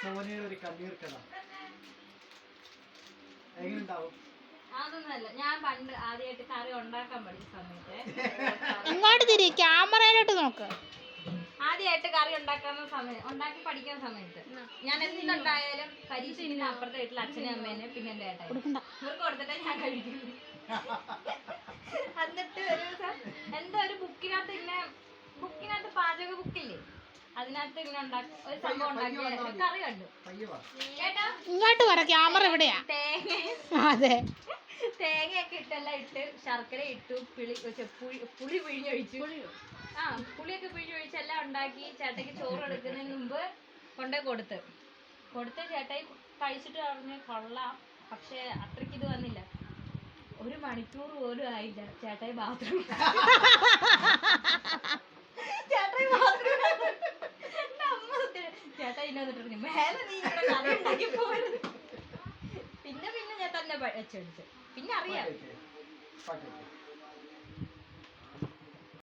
സോനിയുടെ ഒരു കണ്ണീർ കഥ എങ്ങനെയുണ്ടാവും? അതൊന്നുമല്ല, ഞാൻ പണ്ട് ആദ്യമായിട്ട് കറി ഉണ്ടാക്കാൻ പഠിച്ച സമയത്ത് ഇങ്ങോട്ട് തിരി, ക്യാമറയിലോട്ട് നോക്ക്. ആദ്യമായിട്ട് കറി ഉണ്ടാക്കി പഠിക്കുന്ന സമയത്ത് ഞാൻ എന്തുണ്ടായാലും പരീക്ഷിക്കുന്ന അപ്പുറത്തെ വീട്ടിൽ അച്ഛനും അമ്മേനെ പിന്നെ എൻ്റെ ഏട്ടായി ഇവർക്ക് കൊടുത്തിട്ടേ ഞാൻ കഴിക്കുന്നു. എന്നിട്ട് ഒരു ദിവസം എന്തോ ഒരു ബുക്കിനകത്ത് പാചക ബുക്കില്ലേ, അതിനകത്ത് ഇങ്ങനെ ഒരു സംഭവം ഉണ്ടാക്കിയ കറി കണ്ടു. ഏട്ടാ ഇങ്ങോട്ട് പറ, ക്യാമറ എവിടെയാ? അതെ, തേങ്ങയൊക്കെ ഇട്ടെല്ലാം ഇട്ട് ശർക്കര ഇട്ടു, പുളി പിഴിഞ്ഞൊഴിച്ചു. പുളിയൊക്കെ പിഴിഞ്ഞൊഴിച്ച് എല്ലാം ഉണ്ടാക്കി ചേട്ടയ്ക്ക് ചോറ് എടുക്കുന്നതിന് മുമ്പ് കൊണ്ടുപോയി കൊടുത്ത് ചേട്ടായി കഴിച്ചിട്ട് പറഞ്ഞ് കൊള്ളാം, പക്ഷെ അത്രയ്ക്ക് ഇത് വന്നില്ല. 1 മണിക്കൂർ പോലും ആയില്ല, ചേട്ടായി ബാത്റൂം ചേട്ടായി ഇന്നോട്ട് മേലെ നീ ഇവിടെ കറി ഉണ്ടാക്കി പോരുത്. പിന്നെ ഞാൻ തന്നെ വെച്ചെടുത്ത്. പിന്നെ അറിയാം.